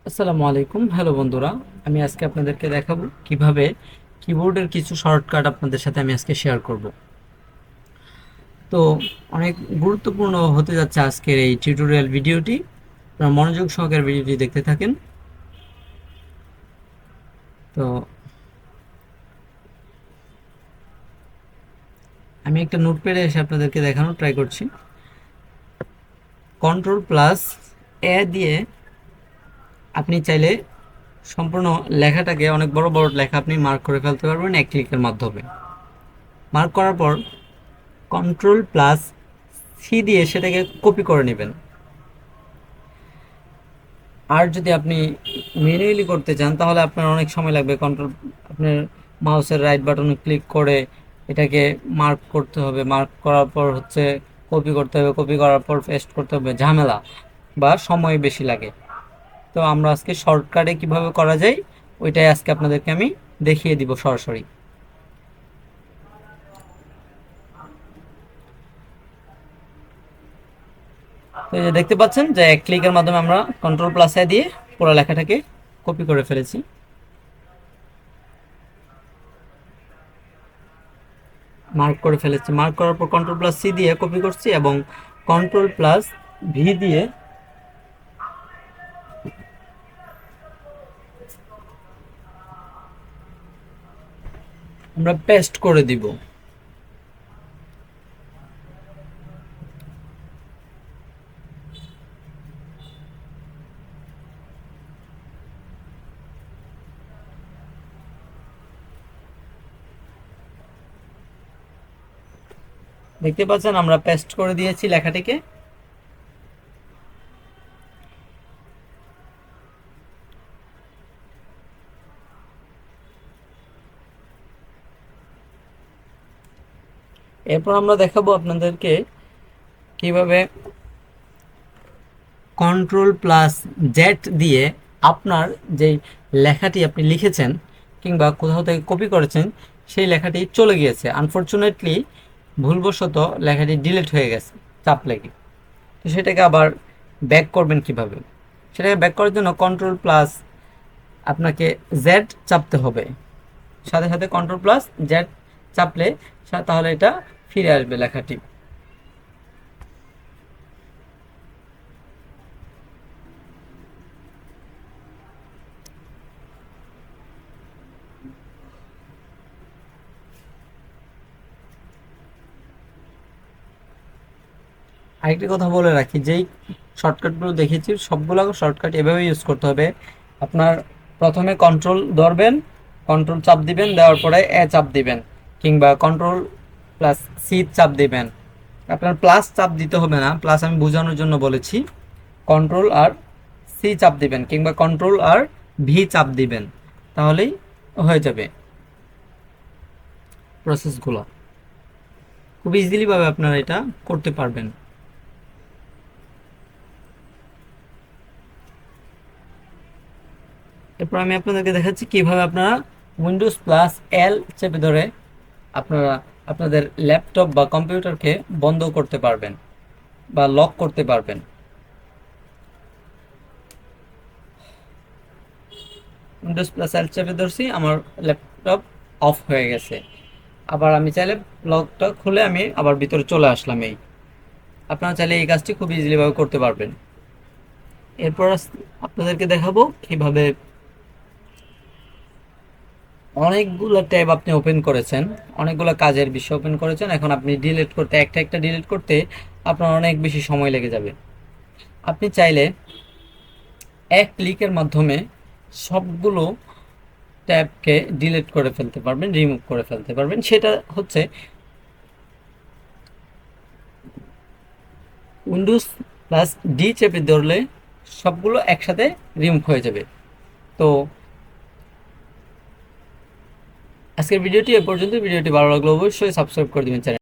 আসসালামু আলাইকুম, হ্যালো বন্ধুরা। আমি আজকে আপনাদেরকে দেখাবো কিভাবে কিবোর্ডের কিছু শর্টকাট আপনাদের সাথে আমি আজকে শেয়ার করব। তো অনেক গুরুত্বপূর্ণ হতে যাচ্ছে আজকের এই টিউটোরিয়াল ভিডিওটি। আপনারা মনোযোগ সহকারে ভিডিওটি দেখতে থাকেন। তো আমি একটা নোটপ্যাডে এসে আপনাদেরকে দেখানোর ট্রাই করছি। কন্ট্রোল প্লাস এ দিয়ে আপনি চাইলে সম্পূর্ণ লেখাটাকে, অনেক বড় বড় লেখা আপনি মার্ক করে ফেলতে পারবেন এক ক্লিকের মাধ্যমে। মার্ক করার পর কন্ট্রোল প্লাস সি দিয়ে সেটাকে কপি করে নেবেন। আর যদি আপনি ম্যানুয়ালি করতে চান তাহলে আপনার অনেক সময় লাগবে। আপনার মাউসের রাইট বাটনে ক্লিক করে এটাকে মার্ক করতে হবে। মার্ক করার পর কপি করতে হবে, কপি করার পর পেস্ট করতে হবে, ঝামেলা বা সময় বেশি লাগে। তো আমরা আজকে শর্টকাটে কিভাবে করা যায় ওইটাই আজকে আপনাদেরকে আমি দেখিয়ে দিব সরাসরি। তো এই যে দেখতে পাচ্ছেন যে এক ক্লিকের মাধ্যমে আমরা কন্ট্রোল প্লাস এ দিয়ে পুরো লেখাটাকে কপি করে ফেলেছি। মার্ক করে ফেলেছি। মার্ক করার পর কন্ট্রোল প্লাস সি দিয়ে কপি করছি এবং কন্ট্রোল প্লাস ভি দিয়ে আমরা পেস্ট করে দিব। দেখতে পাচ্ছেন আমরা পেস্ট করে দিয়েছি লেখাটিকে। এরপর আমরা দেখাবো আপনাদেরকে কিভাবে কন্ট্রোল প্লাস জেড দিয়ে আপনার যেই লেখাটি আপনি লিখেছেন কিংবা কোথাও থেকে কপি করেছেন সেই লেখাটি চলে গিয়েছে, আনফরচুনেটলি ভুলবশত লেখাটি ডিলিট হয়ে গেছে চাপ লেগে। তো সেটাকে আবার ব্যাক করবেন কিভাবে? সেটাকে ব্যাক করার জন্য কন্ট্রোল প্লাস আপনাকে জেড চাপতে হবে। সাথে সাথে কন্ট্রোল প্লাস জেড চাপলে তাহলে এটা ফিরে আসবে লেখাটি। আরেকটি কথা বলে রাখি, যেই শর্টকাটগুলো দেখেছি সবগুলো শর্টকাট এভাবে ইউজ করতে হবে। আপনার প্রথমে কন্ট্রোল ধরবেন, কন্ট্রোল চাপ দিবেন, দেওয়ার পরে এ চাপ দিবেন কিংবা কন্ট্রোল প্লাস সি চাপ দিবেন। আপনার প্লাস চাপ দিতে হবে না, প্লাস আমি বোঝানোর জন্য বলেছি। কন্ট্রোল আর সি চাপ দিবেন কিংবা কন্ট্রোল আর ভি চাপ দিবেন, তাহলেই হয়ে যাবে প্রসেসগুলো। খুব ইজিলিভাবে আপনারা এটা করতে পারবেন। এরপর আমি আপনাদেরকে দেখাচ্ছি কিভাবে আপনারা উইন্ডোজ প্লাস এল চেপে ধরে আপনারা আপনাদের ল্যাপটপ বা কম্পিউটারকে বন্ধ করতে পারবেন বা লক করতে পারবেন। উইন্ডোজ প্লাস এল চেপে ধরছি, আমার ল্যাপটপ অফ হয়ে গেছে। আবার আমি চাইলে লকটা খুলে আমি আবার ভিতরে চলে আসলাম। আপনারা চাইলে এই কাজটি খুব ইজিলিভাবে করতে পারবেন। এরপর আপনাদেরকে দেখাবো কিভাবে অনেকগুলো ট্যাব আপনি ওপেন করেছেন, অনেকগুলো কাজের বিষয় ওপেন করেছেন, এখন আপনি ডিলিট করতে, একটা একটা ডিলিট করতে আপনার অনেক বেশি সময় লেগে যাবে। আপনি চাইলে এক ক্লিকের মাধ্যমে সবগুলো ট্যাবকে ডিলিট করে ফেলতে পারবেন, রিমুভ করে ফেলতে পারবেন। সেটা হচ্ছে উইন্ডোজ প্লাস ডি চেপে ধরলে সবগুলো একসাথে রিমুভ হয়ে যাবে। তো আজকের ভিডিওটি এ পর্যন্ত। ভিডিওটি ভালো লাগলে অবশ্যই সাবস্ক্রাইব করে দিবেন চ্যানেল।